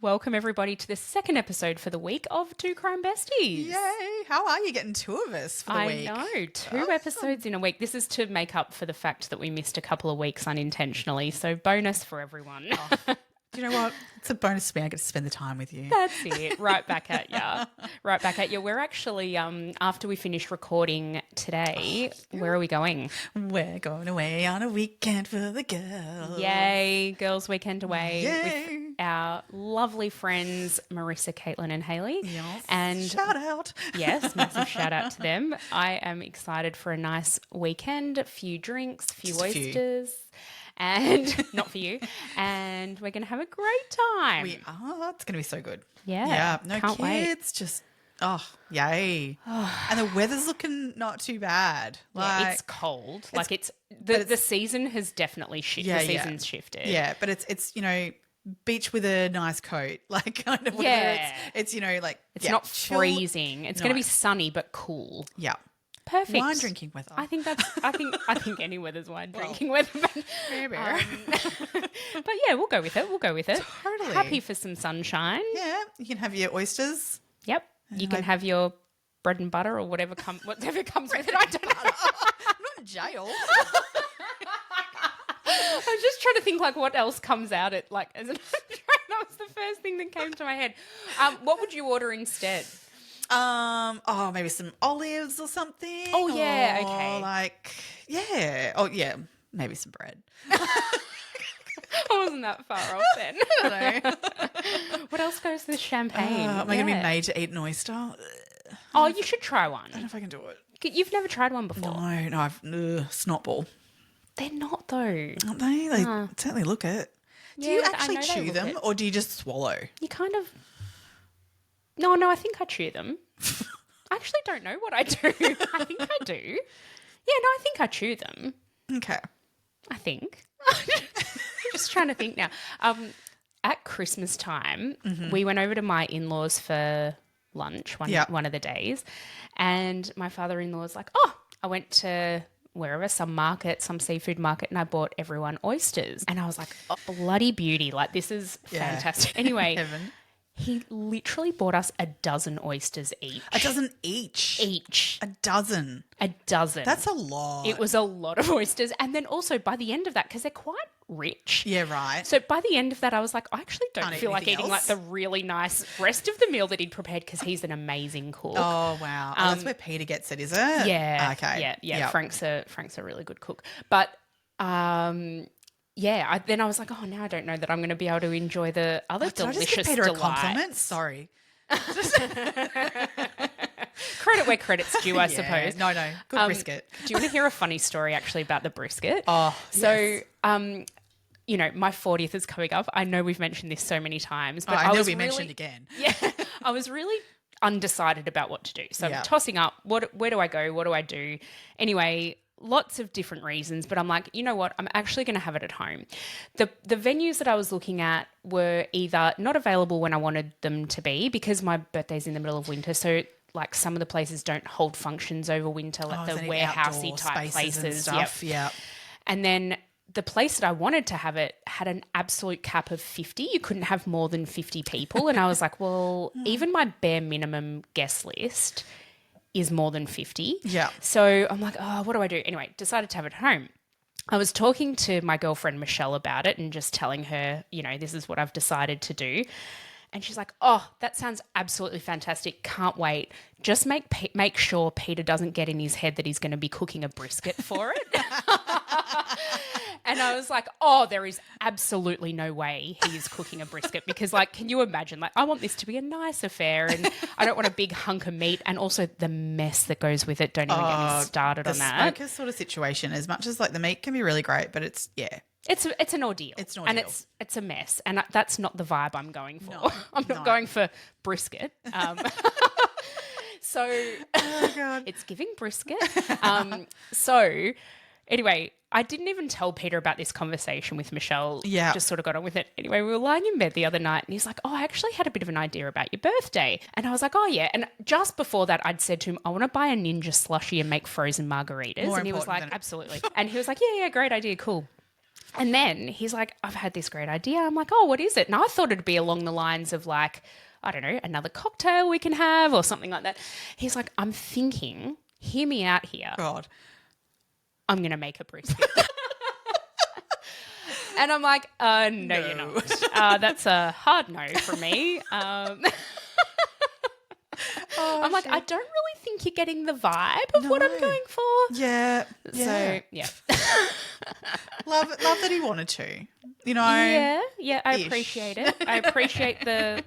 Welcome everybody to the second episode for the week of Two Crime Besties. Yay! How are you getting two of us for the week? I know, two episodes in a week. This is to make up for the fact that we missed a couple of weeks unintentionally, so bonus for everyone. Oh, do you know what? It's a bonus for me. I get to spend the time with you. That's it. Right back at ya. Right back at you. We're actually, after we finish recording today, where are we going? We're going away on a weekend for the girls. Yay, girls' weekend away. Yay. With our lovely friends Marissa, Caitlin and Hayley. Yes. And shout out. Yes, massive shout out to them. I am excited for a nice weekend, a few drinks, a few oysters. And not for you. And we're going to have a great time. We are. It's going to be so good. Yeah. Yeah. No can't kids. Wait. Just, yay. And the weather's looking not too bad. Yeah, it's cold. The season has definitely shifted. Yeah, the season's shifted. Yeah, but it's beach with a nice coat, like kind of. Yeah. It's it's not freezing. It's going to be sunny but cool. Yeah. Perfect. Wine drinking weather. I think any weather's wine drinking weather. But, maybe. But yeah, we'll go with it. Totally. Happy for some sunshine. Yeah. You can have your oysters. Yep. You can have your bread and butter or whatever comes with it. I don't know. I'm not in jail. I'm just trying to think like what else comes out at like as an that was the first thing that came to my head. What would you order instead? Maybe some olives or something. Oh yeah, okay. Maybe some bread. I wasn't that far off then. What else goes with champagne? Am I going to be made to eat an oyster? Oh, you should try one. I don't know if I can do it. You've never tried one before? No, I've snotball. They're not though. Aren't they? They certainly look it. Do you actually chew them or do you just swallow? You kind of... No, I think I chew them. I actually don't know what I do. I think I do. Yeah, no, I think I chew them. Okay. I think. I'm just trying to think now. At Christmas time, we went over to my in-laws for lunch one of the days, and my father-in-law was like, I went to wherever, some seafood market, and I bought everyone oysters. And I was like, bloody beauty. Like, this is fantastic. Anyway, Heaven. He literally bought us a dozen oysters each. A dozen each? Each. A dozen? A dozen. That's a lot. It was a lot of oysters. And then also by the end of that, because they're quite rich. Yeah, right. So by the end of that, I was like, I actually don't feel like eating else. like the really nice rest of the meal that he'd prepared because he's an amazing cook. Oh, wow. That's where Peter gets it, is it? Yeah. Okay. Yeah. Yep. Frank's a really good cook. But then I was like, now I don't know that I'm going to be able to enjoy the other delicious delights. Did I just give Peter a compliment? Delights. Sorry. Credit where credit's due, I suppose. No. Good brisket. Do you want to hear a funny story actually about the brisket? Oh, so, yes. my 40th is coming up. I know we've mentioned this so many times, but and it'll be mentioned again. Yeah, I was really undecided about what to do. So I'm tossing up, where do I go? What do I do? Anyway, lots of different reasons, but I'm like, you know what? I'm actually going to have it at home. The venues that I was looking at were either not available when I wanted them to be because my birthday's in the middle of winter, so like some of the places don't hold functions over winter, like the warehousey type places and stuff. Yep. And then the place that I wanted to have it had an absolute cap of 50. You couldn't have more than 50 people. And I was like, well, even my bare minimum guest list is more than 50. Yeah. So I'm like, what do I do? Anyway, decided to have it at home. I was talking to my girlfriend Michelle about it and just telling her, this is what I've decided to do. And she's like, that sounds absolutely fantastic. Can't wait. Just make sure Peter doesn't get in his head that he's going to be cooking a brisket for it. And I was like, there is absolutely no way he is cooking a brisket because, like, can you imagine? Like, I want this to be a nice affair and I don't want a big hunk of meat and also the mess that goes with it. Don't even get me started on that. The smoker sort of situation, as much as, like, the meat can be really great, but it's an ordeal. It's an ordeal. And it's a mess. And that's not the vibe I'm going for. No, I'm not going for brisket. So it's giving brisket. So anyway, I didn't even tell Peter about this conversation with Michelle. Yeah. Just sort of got on with it. Anyway, we were lying in bed the other night and he's like, I actually had a bit of an idea about your birthday. And I was like, yeah. And just before that, I'd said to him, I want to buy a Ninja slushie and make frozen margaritas. And he was like, absolutely. And he was like, yeah, great idea, cool. And then he's like, I've had this great idea. I'm like, oh, what is it? And I thought it'd be along the lines of like, I don't know, another cocktail we can have or something like that. He's like, I'm thinking, hear me out here. God. I'm going to make a brisket. And I'm like, no, you're not. That's a hard no from me. I'm like, I don't really think you're getting the vibe of what I'm going for. Yeah. So, yeah. Love that he wanted to. You know. Yeah, I appreciate it. I appreciate the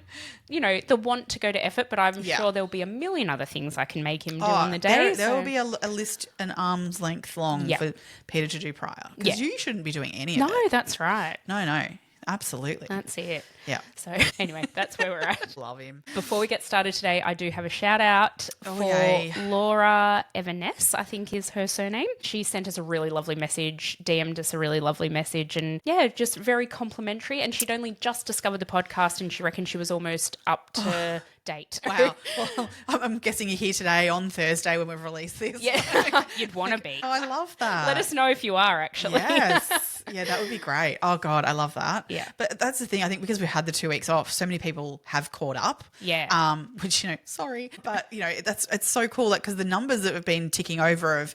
want to go to effort, but I'm sure there'll be a million other things I can make him do in the day. There will be a list an arm's length long for Peter to do prior. Because you shouldn't be doing any of it. No, that's right. No. Absolutely. That's it. Yeah. So anyway, that's where we're at. Love him. Before we get started today, I do have a shout out for Laura Everness, I think is her surname. She sent us a really lovely message, DM'd us a really lovely message, and just very complimentary. And she'd only just discovered the podcast and she reckoned she was almost up to date. Wow. Well, I'm guessing you're here today on Thursday when we've released this. Yeah, you'd want to be. Oh, I love that. Let us know if you are actually. Yes. Yeah, that would be great. Oh, God, I love that. Yeah. But that's the thing. I think because we had the 2 weeks off, so many people have caught up. Yeah. Which, sorry. But, it's so cool because the numbers that have been ticking over of,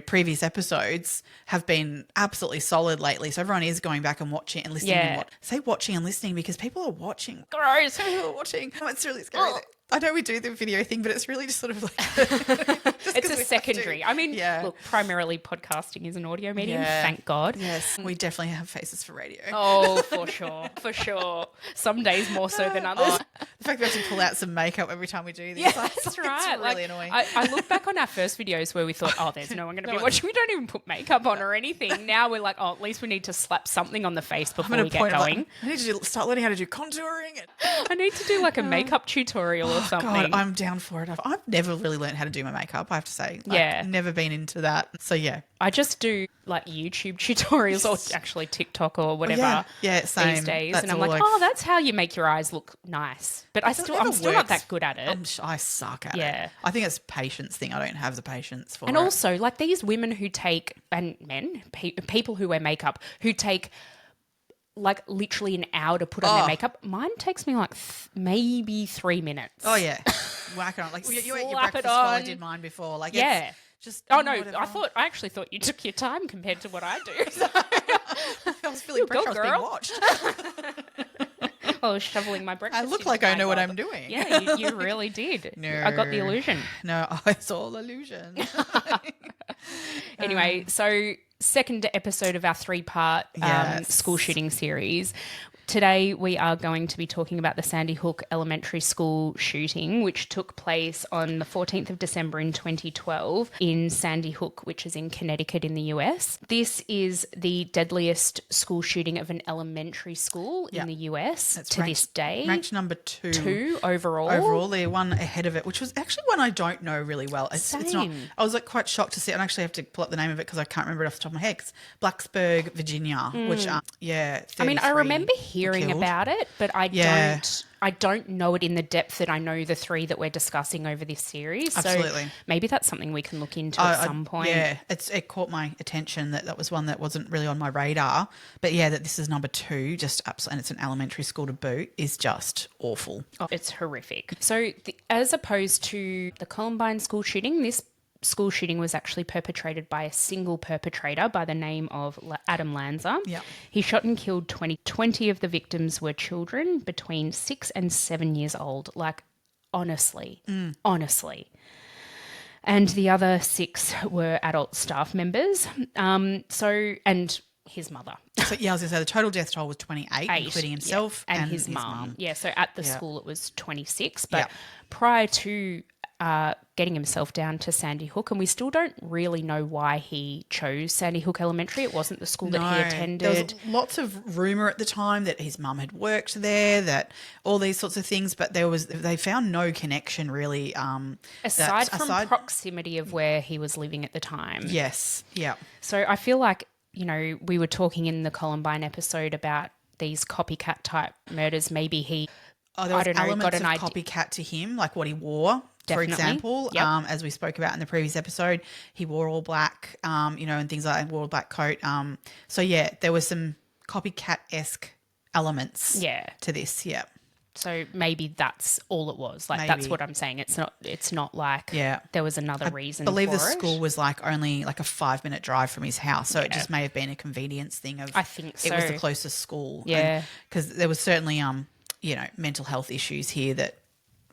previous episodes have been absolutely solid lately. So everyone is going back and watching and listening. Yeah. Say watching and listening because people are watching. Gross. People are watching. Oh, it's really scary. Oh. I know we do the video thing, but it's really just sort of like... it's a secondary. I mean, look, primarily podcasting is an audio medium, thank God. Yes, we definitely have faces for radio. Oh, for sure, for sure. Some days more so than others. The fact we have to pull out some makeup every time we do this. Yeah, that's right. It's really annoying. I look back on our first videos where we thought, there's no one going to be watching. We don't even put makeup on or anything. Now we're like, at least we need to slap something on the face before we get going. I need to start learning how to do contouring. I need to do like a makeup tutorial or something. God, I'm down for it. I've never really learned how to do my makeup, I have to say. Never been into that. So, yeah. I just do like YouTube tutorials or actually TikTok or whatever same. These days. That's and I'm like, that's how you make your eyes look nice. But I'm still not that good at it. I suck at it. I think it's a patience thing. I don't have the patience for it. And also, like these women who take, and men, people who wear makeup, who take like literally an hour to put on their makeup. Mine takes me like maybe 3 minutes. Oh, yeah. Whack it on. Like, you ate your breakfast while I did mine before. Like, it's just... Oh, no. I actually thought you took your time compared to what I do. So. I was feeling pressure. I was being watched. I was shoveling my breakfast. I look like I know what I'm doing. Yeah, you really did. No. I got the illusion. No, it's all illusion. Anyway, so... second episode of our 3-part school shooting series. Today we are going to be talking about the Sandy Hook Elementary School shooting, which took place on the 14th of December in 2012 in Sandy Hook, which is in Connecticut in the US. This is the deadliest school shooting of an elementary school in the US this day. Ranked number 2. 2 overall. Overall, they're one ahead of it, which was actually one I don't know really well. It's not. I was like quite shocked to see it. And actually have to pull up the name of it because I can't remember it off the top of my head. It's Blacksburg, Virginia, which, I mean, I remember hearing about it, but I don't know it in the depth that I know the 3 that we're discussing over this series. Absolutely. So maybe that's something we can look into at some point. Yeah, it caught my attention that was one that wasn't really on my radar. But yeah, that this is number 2, just absolutely, and it's an elementary school to boot, is just awful. Oh, it's horrific. So as opposed to the Columbine school shooting, this school shooting was actually perpetrated by a single perpetrator by the name of Adam Lanza. Yeah. He shot and killed 20 of the victims were children between 6 and 7 years old. Like, honestly. And the other 6 were adult staff members. And his mother. So, I was going to say the total death toll was 28, including himself and his mum. Yeah, so at the school it was 26. But prior to getting himself down to Sandy Hook, and we still don't really know why he chose Sandy Hook Elementary. It wasn't the school that he attended. There was lots of rumour at the time that his mum had worked there, that all these sorts of things, but they found no connection really. Aside from proximity of where he was living at the time. Yes, yeah. So I feel like, we were talking in the Columbine episode about these copycat type murders. Maybe he... there was elements of copycat to him, like what he wore. For Definitely. example, Yep. as we spoke about in the previous episode, he wore all black, and things like that, wore a black coat. So yeah, there were some copycat-esque elements Yeah. to this. Yeah. So maybe that's all it was. Like that's Maybe. what I'm saying. It's not like Yeah. there was another reason I believe for the it. school was like only like a 5-minute drive from his house. So it Yeah. just may have been a convenience thing of I think it was so. the closest school. Yeah. Because there was certainly mental health issues here that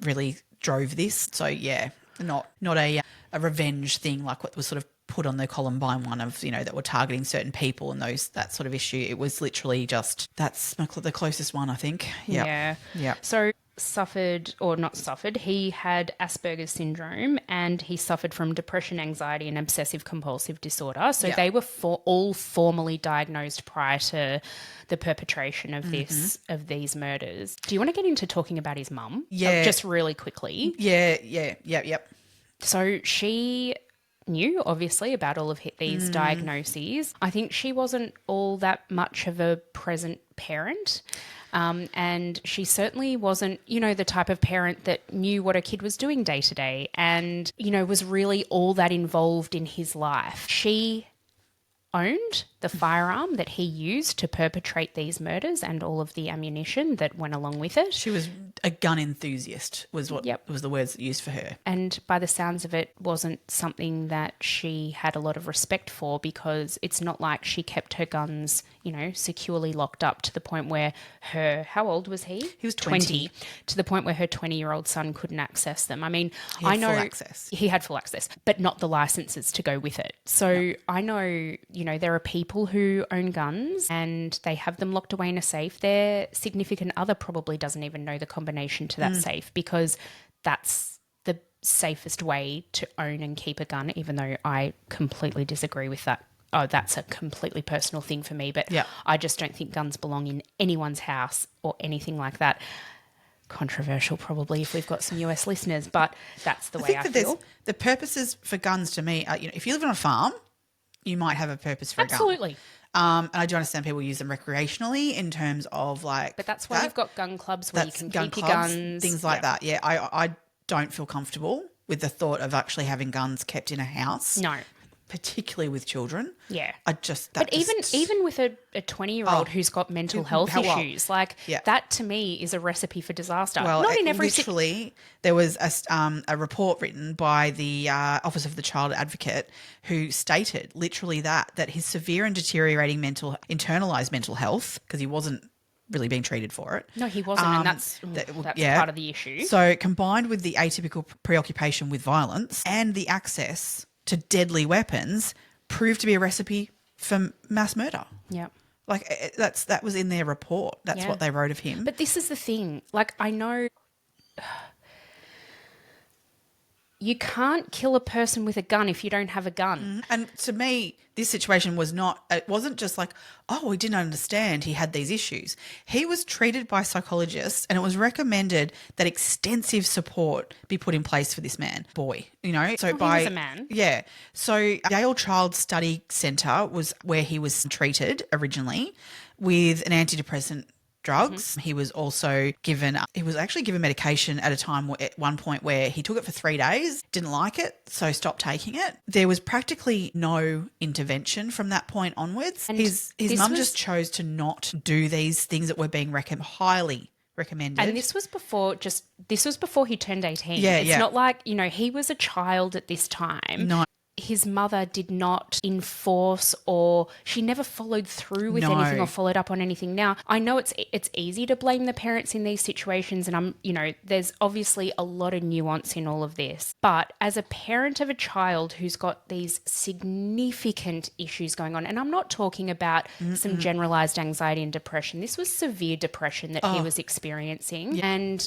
really drove this. So yeah, not a revenge thing like what was sort of put on the Columbine one of, that were targeting certain people and that sort of issue. It was literally just that's the closest one, I think. Yep. Yeah. Yeah. So he had Asperger's syndrome and he suffered from depression, anxiety and obsessive compulsive disorder. So Yeah. they were all formally diagnosed prior to the perpetration of these murders. Do you want to get into talking about his mum? Yeah. Just really quickly. Yep. So she knew, obviously, about all of these diagnoses. I think she wasn't all that much of a present parent. And she certainly wasn't, the type of parent that knew what her kid was doing day to day and, was really all that involved in his life. She owned the firearm that he used to perpetrate these murders and all of the ammunition that went along with it. She was a gun enthusiast was what Yep. was the words used for her. And by the sounds of it, wasn't something that she had a lot of respect for because it's not like she kept her guns, securely locked up to the point where how old was he? He was 20. To the point where her 20-year-old son couldn't access them. I mean, He had I know full access. he had full access, but not the licenses to go with it. So I know, there are people who own guns and they have them locked away in a safe. Their significant other probably doesn't even know the combination to that safe because that's the safest way to own and keep a gun, even though I completely disagree with that. Oh, that's a completely personal thing for me, but Yeah. I just don't think guns belong in anyone's house or anything like that. Controversial probably if we've got some US listeners, but that's the way I feel. The purposes for guns to me are, if you live on a farm, you might have a purpose for a gun. Absolutely. And I do understand people use them recreationally in terms of like. But that's why you've got gun clubs where you can keep your guns. Things like that. Yeah, I don't feel comfortable with the thought of actually having guns kept in a house. No. Particularly with children. Yeah. Even with a 20-year-old who's got mental health issues, that to me is a recipe for disaster. Well, not in every literally, there was a report written by the Office of the Child Advocate who stated literally that his severe and deteriorating internalized mental health, because he wasn't really being treated for it. No, he wasn't, and that's part of the issue. So combined with the atypical preoccupation with violence and the access to deadly weapons proved to be a recipe for mass murder. Yeah. Like that was in their report. That's what they wrote of him. But this is the thing. Like, I know you can't kill a person with a gun if you don't have a gun. And to me, this situation wasn't just like, oh, we didn't understand he had these issues. He was treated by psychologists and it was recommended that extensive support be put in place for this boy. So he was a man. Yeah. So Yale Child Study Centre was where he was treated originally with an antidepressant drugs. He was also given medication at one point where he took it for 3 days, didn't like it, so stopped taking it. There was practically no intervention from that point onwards. And his mum just chose to not do these things that were being highly recommended. And this was before he turned 18. Yeah, it's not like, he was a child at this time. No. His mother did not enforce or she never followed through with anything or followed up on anything. Now, I know it's easy to blame the parents in these situations and there's obviously a lot of nuance in all of this. But as a parent of a child who's got these significant issues going on, and I'm not talking about some generalized anxiety and depression. This was severe depression that he was experiencing and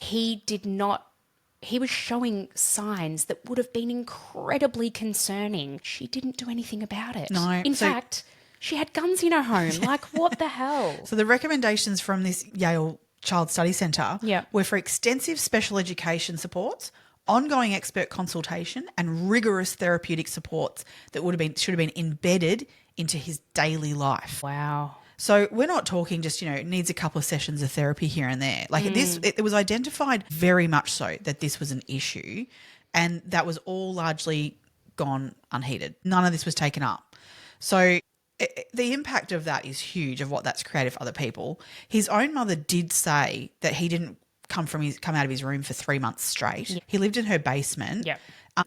he was showing signs that would have been incredibly concerning. She didn't do anything about it. No. In fact, she had guns in her home. Like, what the hell? So the recommendations from this Yale Child Study Centre were for extensive special education supports, ongoing expert consultation, and rigorous therapeutic supports that should have been embedded into his daily life. Wow. So we're not talking just, needs a couple of sessions of therapy here and there. Like it was identified very much so that this was an issue And that was all largely gone unheeded. None of this was taken up. So the impact of that is huge, of what that's created for other people. His own mother did say that he didn't come out of his room for 3 months straight. Yeah. He lived in her basement. Yep.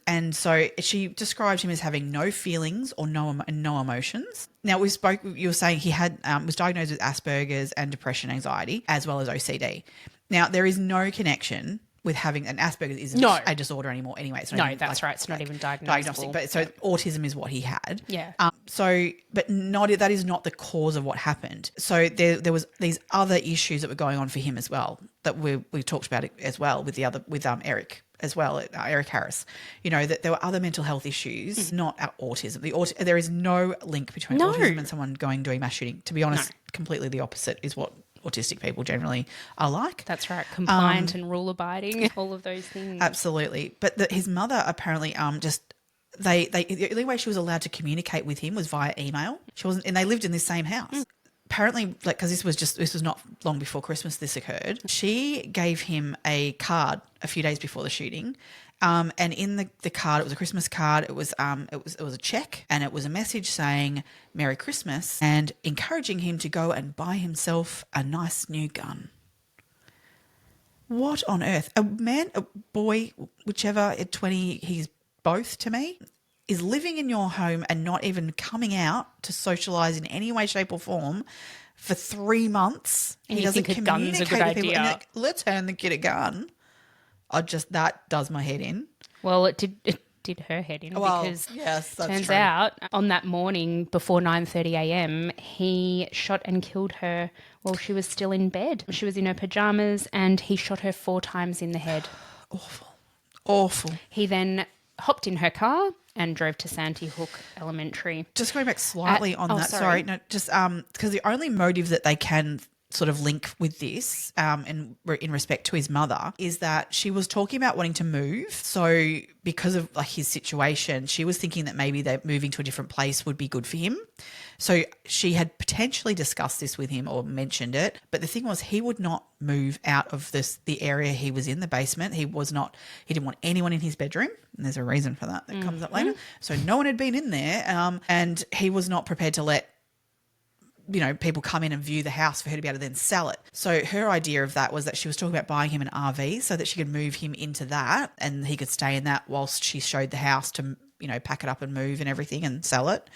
And so she described him as having no feelings or no emotions. Now, you were saying he had was diagnosed with Asperger's and depression, anxiety, as well as OCD. Now, there is no connection with having an Asperger's isn't a disorder anymore anyway. It's not even, that's right. It's not even diagnosable. diagnostic. But so autism is what he had. Yeah. That is not the cause of what happened. So there was these other issues that were going on for him as well, that we talked about it as well with Eric as well, Eric Harris. You know, that there were other mental health issues, not autism. There is no link between autism and someone doing mass shooting. To be honest, completely the opposite is what autistic people generally are like. That's right. Compliant and rule abiding, all of those things. Absolutely. But his mother apparently the only way she was allowed to communicate with him was via email. She wasn't, and they lived in the same house. Apparently, because this was not long before Christmas this occurred, she gave him a card a few days before the shooting. And in the card, it was a Christmas card. It was a check, and it was a message saying Merry Christmas and encouraging him to go and buy himself a nice new gun. What on earth? A boy, whichever, at 20, he's both to me, is living in your home and not even coming out to socialise in any way, shape or form for 3 months. And he doesn't think a gun's a good idea. Like, let's hand the kid a gun. That does my head in. Well, it did her head in, because yes, that's turns true. out on that morning before 9:30 a.m. he shot and killed her while she was still in bed. She was in her pajamas and he shot her 4 times in the head. Awful. He then hopped in her car and drove to Sandy Hook Elementary. Just going back slightly on that. Sorry. No, just because the only motive that they can sort of link with this in respect to his mother is that she was talking about wanting to move. So because of like his situation, she was thinking that maybe that moving to a different place would be good for him. So she had potentially discussed this with him or mentioned it. But the thing was, he would not move out of the area he was in, the basement. He didn't want anyone in his bedroom. And there's a reason for that comes up later. So no one had been in there. And he was not prepared to let people come in and view the house for her to be able to then sell it. So her idea of that was that she was talking about buying him an RV so that she could move him into that and he could stay in that whilst she showed the house to, pack it up and move and everything and sell it.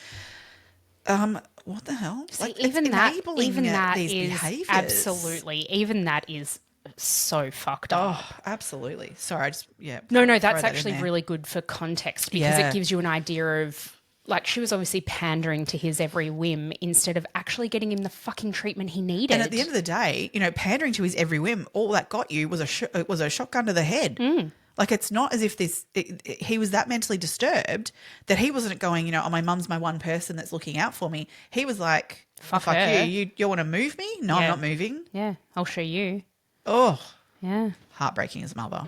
What the hell? See, like, even that these is behaviours. absolutely, even that is so fucked up. Oh, absolutely. Sorry, No, that's actually really good for context because it gives you an idea of, like, she was obviously pandering to his every whim instead of actually getting him the fucking treatment he needed. And at the end of the day, pandering to his every whim, all that got you was a shotgun to the head. Like, it's not as if he was that mentally disturbed that he wasn't going, oh, my mum's my one person that's looking out for me. He was like, fuck her. you want to move me? No, I'm not moving. Yeah, I'll show you. Oh, yeah. Heartbreaking as mother.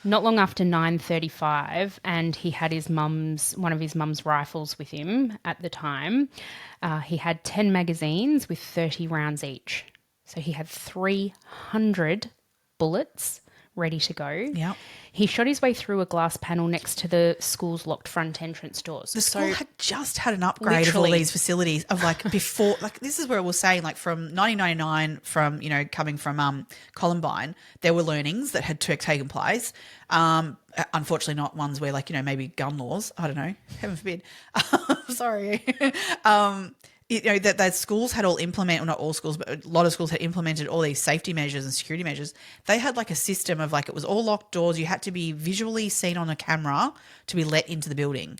Not long after 9:35, and he had one of his mum's rifles with him at the time. He had 10 magazines with 30 rounds each. So he had 300 bullets ready to go. Yeah. He shot his way through a glass panel next to the school's locked front entrance doors. The school had just had an upgrade of all these facilities of before, this is where we're saying from 1999 from, coming from Columbine, there were learnings that had taken place. Unfortunately not ones where maybe gun laws, I don't know, heaven forbid. Sorry. That schools had all implemented, well, not all schools, but a lot of schools had implemented all these safety measures and security measures. They had a system of it was all locked doors. You had to be visually seen on a camera to be let into the building.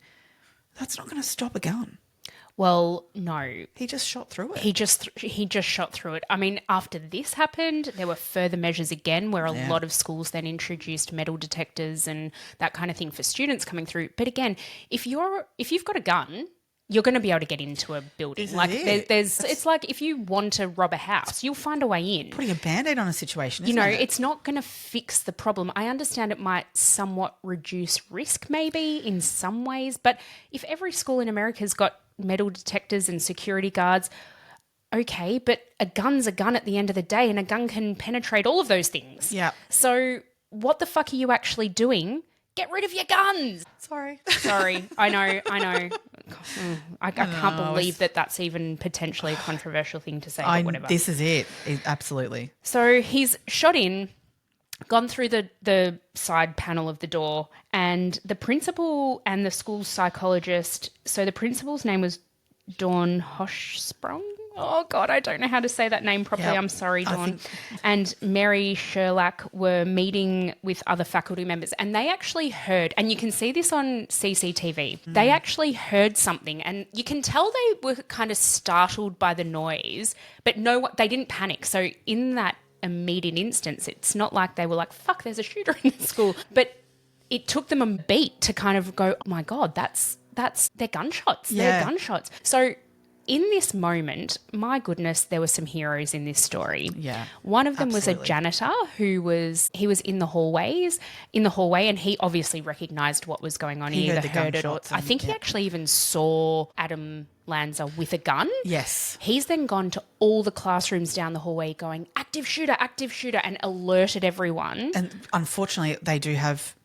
That's not going to stop a gun. Well, no. He just shot through it. He just shot through it. I mean, after this happened, there were further measures again where a lot of schools then introduced metal detectors and that kind of thing for students coming through. But again, if you've got a gun, you're going to be able to get into a building. It's like if you want to rob a house, you'll find a way in. Putting a Band-Aid on a situation, isn't it? It's not going to fix the problem. I understand it might somewhat reduce risk maybe in some ways, but if every school in America's got metal detectors and security guards, okay, but a gun's a gun at the end of the day and a gun can penetrate all of those things. Yeah. So what the fuck are you actually doing get rid of your guns. Sorry. Sorry, I know. I can't believe that that's even potentially a controversial thing to say, but whatever. This is it. Absolutely. So he's shot in, gone through the side panel of the door, and the principal and the school psychologist, so the principal's name was Dawn Hochsprung. Oh, God, I don't know how to say that name properly. Yep. I'm sorry, Dawn. And Mary Sherlock were meeting with other faculty members, and they actually heard, and you can see this on CCTV, they actually heard something, and you can tell they were kind of startled by the noise, but they didn't panic. So in that immediate instance, it's not like they were like, fuck, there's a shooter in the school. But it took them a beat to kind of go, oh, my God, that's they're gunshots. Yeah. They're gunshots. So in this moment, my goodness, there were some heroes in this story. Yeah, One of them was a absolutely. janitor he was in the hallway, and he obviously recognised what was going on. He He heard either the heard it or gunshots I think he actually even saw Adam Lanza with a gun. Yes. He's then gone to all the classrooms down the hallway going, active shooter, and alerted everyone. And unfortunately, they do have,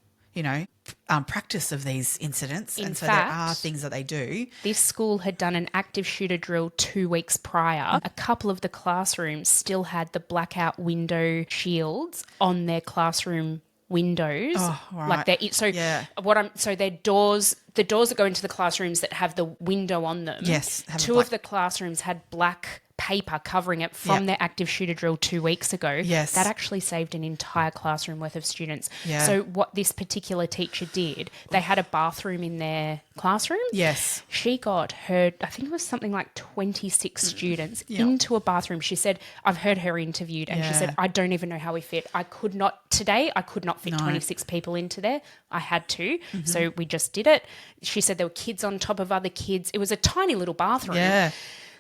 practice of these incidents. In and so fact, there are things that they do. This school had done an active shooter drill 2 weeks prior. A couple of the classrooms still had the blackout window shields on their classroom windows. Oh, right. Like their doors, the doors that go into the classrooms that have the window on them. Yes. Two of the classrooms had black paper covering it from their active shooter drill 2 weeks ago. Yes. That actually saved an entire classroom worth of students. Yeah. So what this particular teacher did, they had a bathroom in their classroom. Yes. She got her, I think it was something like 26 students into a bathroom. She said, I've heard her interviewed, and she said, I don't even know how we fit. I could not fit 26 people into there. I had to. So we just did it. She said there were kids on top of other kids. It was a tiny little bathroom. Yeah.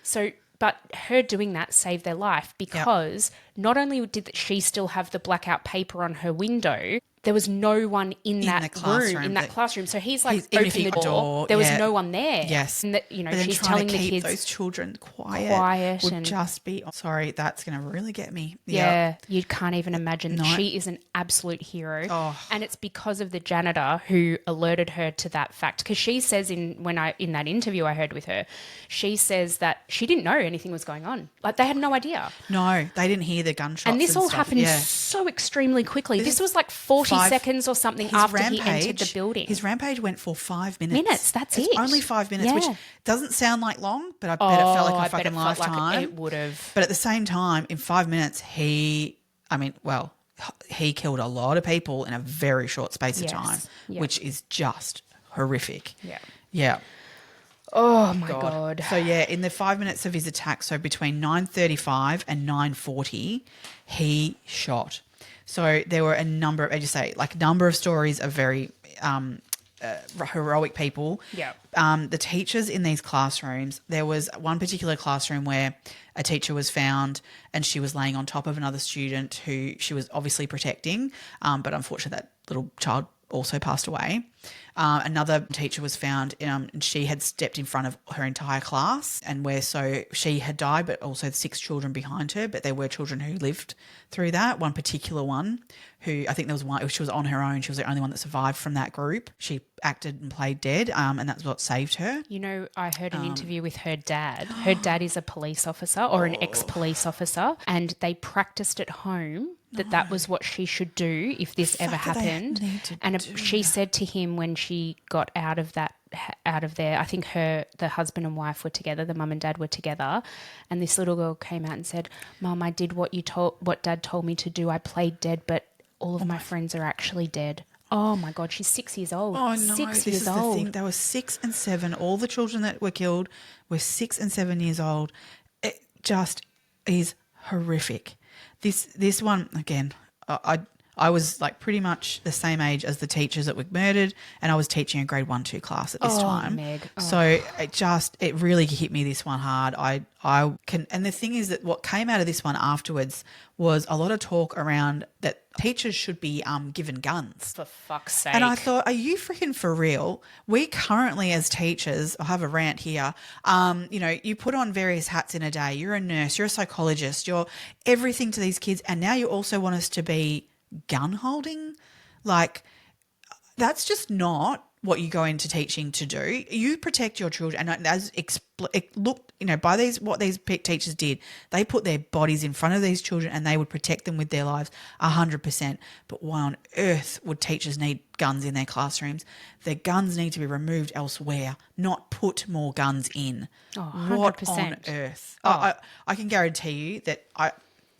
So, but her doing that saved their life because not only did she still have the blackout paper on her window, there was no one in that classroom. So he's like, even if open he the door. There was no one there. Yes. And that, But then she's trying telling to the keep kids those children quiet would just be, sorry, that's going to really get me. Yeah, you can't even imagine. No. She is an absolute hero. Oh. And it's because of the janitor who alerted her to that fact. Because she says in that interview I heard with her, she says that she didn't know anything was going on. Like, they had no idea. No, they didn't hear the gunshots. And this all stuff. happened so extremely quickly. This was like 40 seconds or something after he entered the building. His rampage went for 5 minutes. That's it's it. Only 5 minutes, which doesn't sound like long, but I bet it felt like a fucking lifetime. Like it would have. But at the same time, in 5 minutes, he killed a lot of people in a very short space of time, which is just horrific. Yeah. Yeah. Oh, my God. So, in the 5 minutes of his attack, so between 9:35 and 9:40, he shot. So there were a number of, as you say, like number of stories of very heroic people. Yeah. The teachers in these classrooms, there was one particular classroom where a teacher was found and she was laying on top of another student who she was obviously protecting, but unfortunately that little child also passed away. Another teacher was found and she had stepped in front of her entire class, and so she had died, but also 6 children behind her, but there were children who lived through that. One particular one who, I think there was one, she was on her own. She was the only one that survived from that group. She acted and played dead, and that's what saved her. I heard an interview with her dad. Her dad is a police officer or an ex-police officer, and they practiced at home that was what she should do if this ever happened. And she said to him when she got out of there, I think the husband and wife were together, the mum and dad were together, and this little girl came out and said, Mum, I did what Dad told me to do. I played dead, but all of my friends are actually dead. Oh, my God, she's 6 years old. Oh, no, 6 this years is old. the thing. They were 6 and 7. All the children that were killed were 6 and 7 years old. It just is horrific. This one, again, I was like pretty much the same age as the teachers that were murdered, and I was teaching a grade 1-2 class at this time. Meg. Oh. So it really hit me, this one, hard. And the thing is that what came out of this one afterwards was a lot of talk around that teachers should be given guns. For fuck's sake. And I thought, are you freaking for real? We currently as teachers, I'll have a rant here, you put on various hats in a day. You're a nurse, you're a psychologist, you're everything to these kids, and now you also want us to be gun holding? Like, That's just not what you go into teaching to do. You protect your children, and as look, by what these teachers did, they put their bodies in front of these children, and they would protect them with their lives 100%. But why on earth would teachers need guns in their classrooms? Their guns need to be removed elsewhere, not put more guns in. Oh, What 100%. on earth? Oh. I can guarantee you that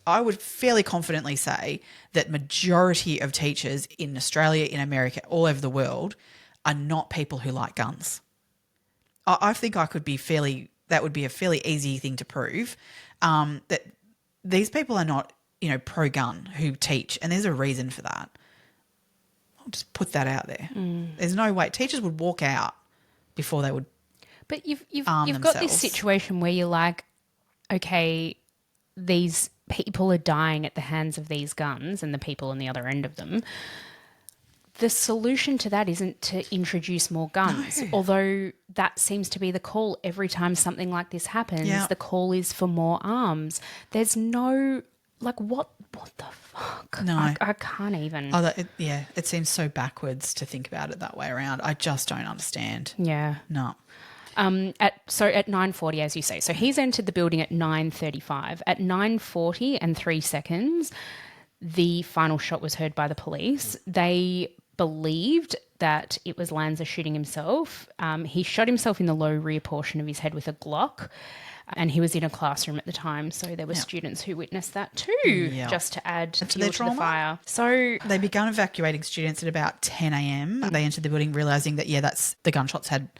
I would fairly confidently say that majority of teachers in Australia, in America, all over the world are not people who like guns. I think that would be a fairly easy thing to prove, that these people are not, pro-gun who teach, and there's a reason for that. I'll just put that out there. There's no way. Teachers would walk out before they would. But you've arm got this themselves. situation where you're like, okay, these people are dying at the hands of these guns and the people on the other end of them. The solution to that isn't to introduce more guns, although that seems to be the call every time something like this happens. Yeah. The call is for more arms. There's no, like, what the fuck? No. I can't even. It seems so backwards to think about it that way around. I just don't understand. Yeah. No. At 9:40, as you say. So he's entered the building at 9:35. At 9:40 and 3 seconds, the final shot was heard by the police. They believed that it was Lanza shooting himself. He shot himself in the low rear portion of his head with a Glock, and he was in a classroom at the time, so there were students who witnessed that too, just to add fuel to the fire. So they began evacuating students at about 10 a.m. They entered the building realising that, that's the gunshots had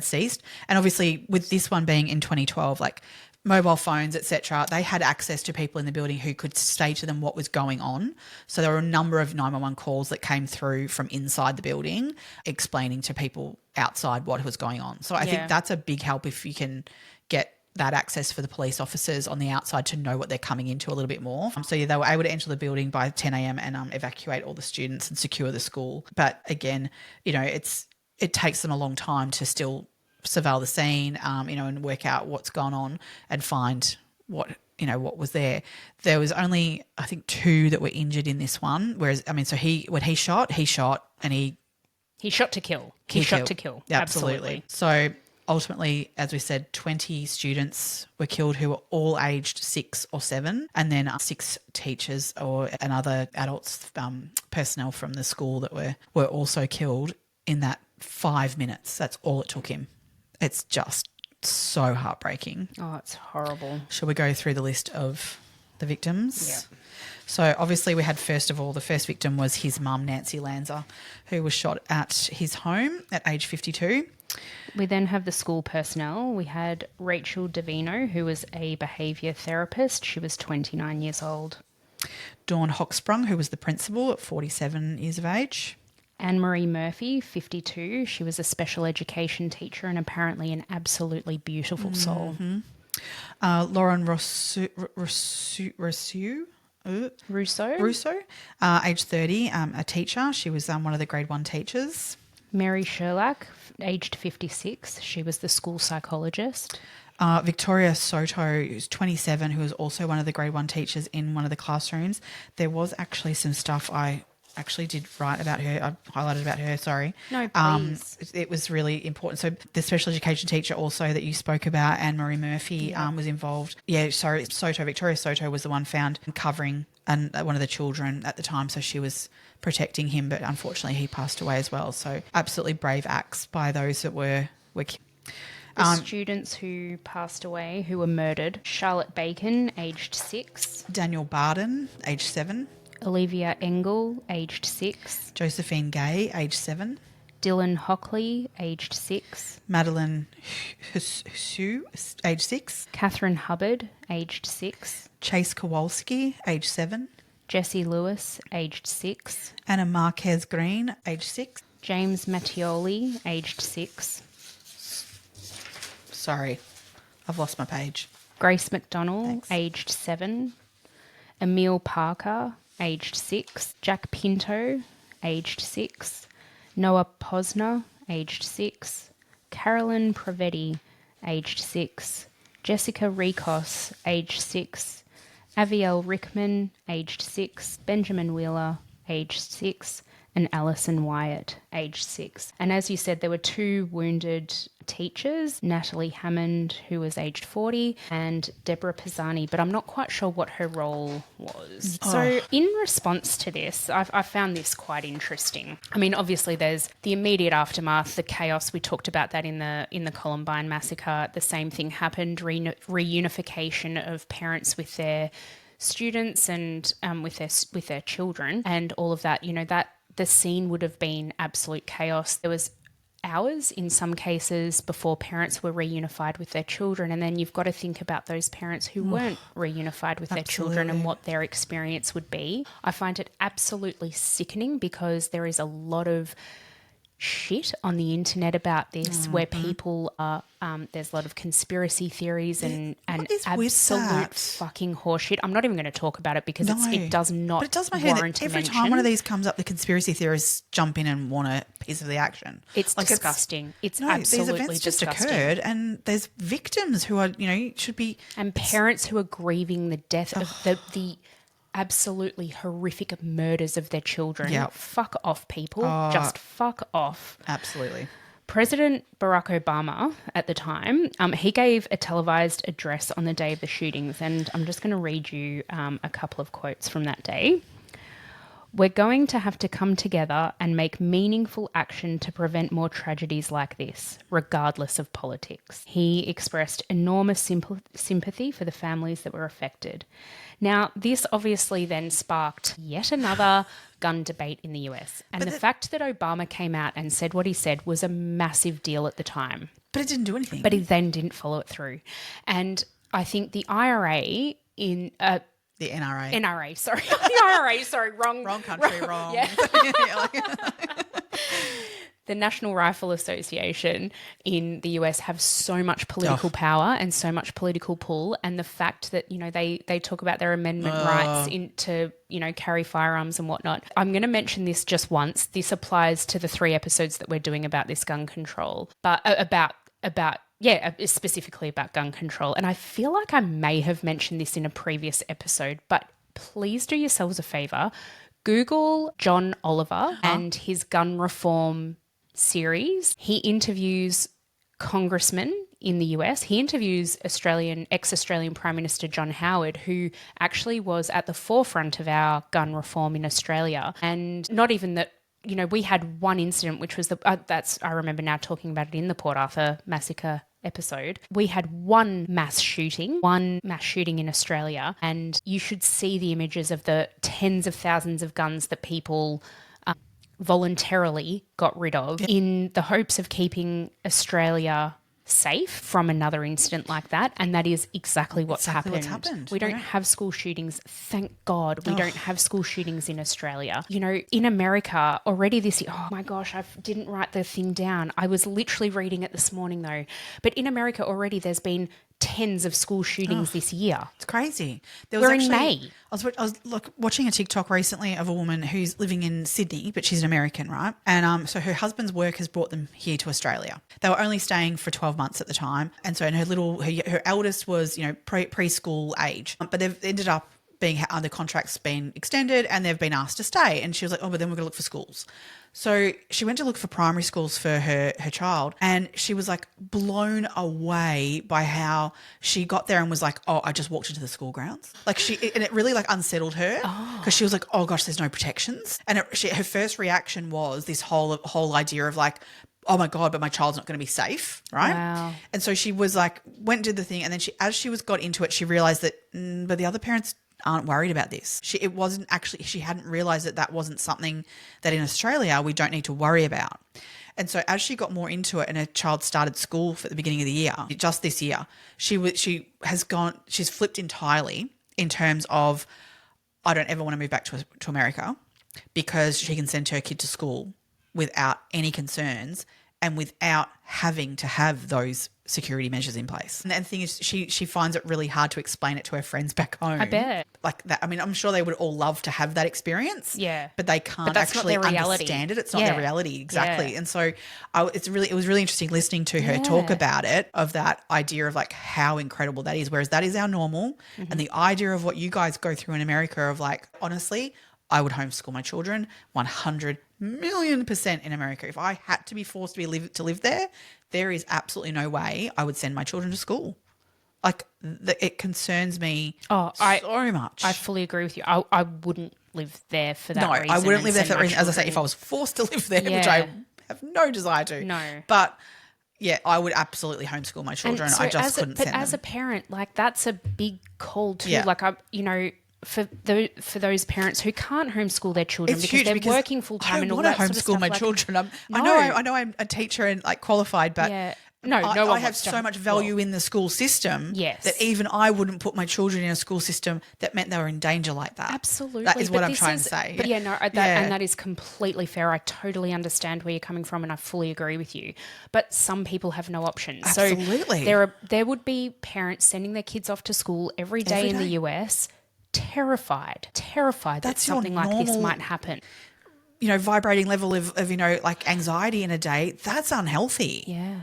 ceased. And obviously with this one being in 2012, like mobile phones, etc., they had access to people in the building who could say to them what was going on. So there were a number of 911 calls that came through from inside the building explaining to people outside what was going on. So I think that's a big help if you can get that access for the police officers on the outside to know what they're coming into a little bit more. So they were able to enter the building by 10 a.m. and evacuate all the students and secure the school. But again, it takes them a long time to still surveil the scene, and work out what's gone on and find what was there. There was only, I think, 2 that were injured in this one. Whereas, so when he shot and he shot to kill. He shot to kill. Absolutely. So ultimately, as we said, 20 students were killed who were all aged 6 or 7, and then 6 teachers and other adults, personnel from the school that were also killed in that 5 minutes. That's all it took him. It's just so heartbreaking. Oh, it's horrible. Shall we go through the list of the victims? Yeah. So obviously we had, first of all, the first victim was his mum, Nancy Lanza, who was shot at his home at age 52. We then have the school personnel. We had Rachel Davino, who was a behaviour therapist. She was 29 years old. Dawn Hochsprung, who was the principal at 47 years of age. Anne-Marie Murphy, 52. She was a special education teacher and apparently an absolutely beautiful soul. Lauren Rousseau, age 30, a teacher. She was one of the grade 1 teachers. Mary Sherlock, aged 56. She was the school psychologist. Victoria Soto, who's 27, who was also one of the grade 1 teachers in one of the classrooms. There was actually some stuff I actually did write about her. I highlighted about her, sorry. No, please. It was really important. So the special education teacher also that you spoke about, Anne-Marie Murphy, was involved. Victoria Soto was the one found covering one of the children at the time, so she was protecting him, but unfortunately he passed away as well. So absolutely brave acts by those that were killed. The students who passed away, who were murdered: Charlotte Bacon, aged 6. Daniel Barden, aged 7. Olivia Engel, aged 6. Josephine Gay, aged 7. Dylan Hockley, aged 6. Madeline Hsu, aged 6. Catherine Hubbard, aged 6. Chase Kowalski, aged 7. Jesse Lewis, aged 6. Anna Marquez Green, aged 6. James Mattioli, aged 6. Sorry, I've lost my page. Grace McDonnell, aged 7. Emil Parker, aged 6. Jack Pinto, aged 6. Noah Posner, aged 6. Carolyn Pravetti, aged 6. Jessica Rikos, aged 6. Aviel Rickman, aged 6. Benjamin Wheeler, aged 6. and Alison Wyatt, aged 6. And as you said, there were 2 wounded teachers, Natalie Hammond, who was aged 40, and Deborah Pisani, but I'm not quite sure what her role was. So in response to this, I found this quite interesting. I mean, obviously there's the immediate aftermath, the chaos. We talked about that in the Columbine massacre. The same thing happened, reunification of parents with their students and with their children and all of that. You know, that the scene would have been absolute chaos. There was hours in some cases before parents were reunified with their children, and then you've got to think about those parents who weren't reunified with their children and what their experience would be. I find it absolutely sickening because there is a lot of shit on the internet about this where people are there's a lot of conspiracy theories and absolute fucking horseshit. I'm not even going to talk about it because it does not but it does my head that every time one of these comes up, the conspiracy theorists jump in and want a piece of the action. It's like disgusting. It's absolutely these events disgusting. Just occurred, and there's victims who are, should be, and parents who are grieving the death of the absolutely horrific murders of their children. Yep. Fuck off, people. Just fuck off. Absolutely. President Barack Obama at the time, he gave a televised address on the day of the shootings, and I'm just going to read you a couple of quotes from that day. "We're going to have to come together and make meaningful action to prevent more tragedies like this, regardless of politics." He expressed enormous sympathy for the families that were affected. Now, this obviously then sparked yet another gun debate in the US. And the fact that Obama came out and said what he said was a massive deal at the time. But it didn't do anything. But he then didn't follow it through. And I think the IRA in... the NRA. NRA, sorry. The IRA, sorry, wrong country, wrong. Yeah. The National Rifle Association in the US have so much political power and so much political pull, and the fact that, they talk about their amendment rights to carry firearms and whatnot. I'm going to mention this just once. This applies to the 3 episodes that we're doing about this gun control, but specifically about gun control. And I feel like I may have mentioned this in a previous episode, but please do yourselves a favor. Google John Oliver and his gun reform series. He interviews congressmen in the US. He interviews ex-Australian Prime Minister John Howard, who actually was at the forefront of our gun reform in Australia. And not even that, we had one incident, which was I remember now talking about it in the Port Arthur massacre episode. We had one mass shooting in Australia, and you should see the images of the tens of thousands of guns that people voluntarily got rid of in the hopes of keeping Australia safe from another incident like that. And that is exactly what's happened. We don't have school shootings. Thank God we don't have school shootings in Australia. In America already this year, oh my gosh, I didn't write the thing down. I was literally reading it this morning though. But in America already there's been tens of school shootings this year. It's crazy. We're in May. I was watching a TikTok recently of a woman who's living in Sydney, but she's an American, right? And so her husband's work has brought them here to Australia. They were only staying for 12 months at the time. And so her eldest was, preschool age. But they've ended up being under contracts been extended and they've been asked to stay. And she was like, but then we're going to look for schools. So she went to look for primary schools for her child, and she was like blown away by how she got there and was like, I just walked into the school grounds. And it really like unsettled her because she was like, oh gosh, there's no protections. And her first reaction was this whole idea of like, oh my God, but my child's not going to be safe, right? Wow. And so she was like, went and did the thing, and then as she got into it, she realized that, but the other parents aren't worried about this. She hadn't realized that wasn't something that in Australia we don't need to worry about. And so as she got more into it and her child started school at the beginning of the year, just this year, she's flipped entirely in terms of, I don't ever want to move back to America because she can send her kid to school without any concerns and without having to have those security measures in place. And the thing is, she finds it really hard to explain it to her friends back home. I bet. Like that. I mean, I'm sure they would all love to have that experience. Yeah. But they can't actually understand it. It's not their reality. Exactly. Yeah. And so it was really interesting listening to her talk about it, of that idea of like how incredible that is. Whereas that is our normal. Mm-hmm. And the idea of what you guys go through in America of like, honestly, I would homeschool my children 100 million% in America. If I had to be forced to live there, there is absolutely no way I would send my children to school. Like, it concerns me so much. I fully agree with you. I wouldn't live there for that reason. No, I wouldn't live there and for that send my reason. As I say, children- if I was forced to live there, which Yeah. I have no desire to. No. But yeah, I would absolutely homeschool my children. so I just couldn't send them. But as a parent, like, that's a big call too. Yeah. Like, for those parents who can't homeschool their children It's because huge they're working full time I and don't all want that to sort of homeschool stuff. my children. I know I'm a teacher and like qualified, but Yeah. No one I have wants to- so much value in the school system Yes. that even I wouldn't put my children in a school system that meant they were in danger like that. Absolutely. That is But what I'm this trying to say. But and Yeah. that is completely fair. I totally understand where you're coming from and I fully agree with you. But some people have no options. Absolutely. So there would be parents sending their kids off to school every day in the US terrified that That's your something like this normal- might happen. Vibrating level of like anxiety in a day, that's unhealthy. Yeah.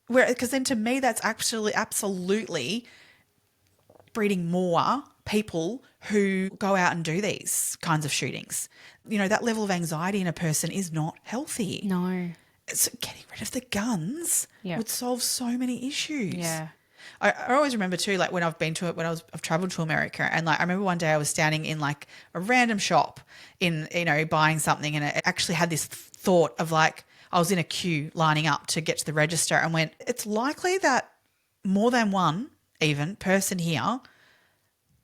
Because then to me, that's actually absolutely breeding more people who go out and do these kinds of shootings. That level of anxiety in a person is not healthy. No. So getting rid of the guns would solve so many issues. Yeah. I always remember too, like when I've traveled to America, and like I remember one day I was standing in like a random shop in, buying something, and I actually had this thought of like, I was in a queue lining up to get to the register and went, it's likely that more than one even person here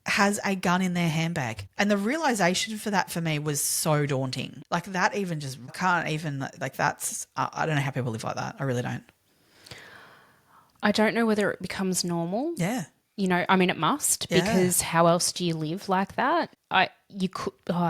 has a gun in their handbag. And the realization for that for me was so daunting. Like that even just can't even, like that's, I don't know how people live like that. I really don't. I don't know whether it becomes normal. Yeah. It must, because how else do you live like that? I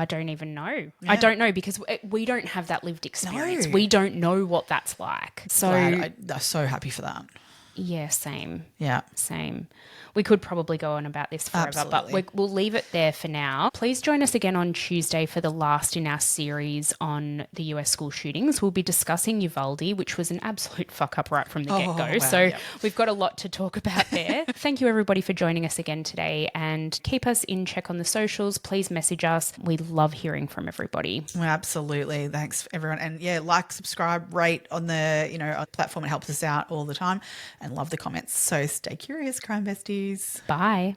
don't even know. Yeah. I don't know because we don't have that lived experience. No. We don't know what that's like. So I'm so happy for that. yeah, same. Yeah. Same. We could probably go on about this forever, Absolutely. but we'll leave it there for now. Please join us again on Tuesday for the last in our series on the US school shootings. We'll be discussing Uvalde, which was an absolute fuck up right from the get-go. Wow, So yep. we've got a lot to talk about there. Thank you, everybody, for joining us again today, and keep us in check on the socials. Please message us. We love hearing from everybody. Well, absolutely. Thanks, everyone. And yeah, like, subscribe, rate on the, on platform. It helps us out all the time, and love the comments. So stay curious, crime besties. Bye.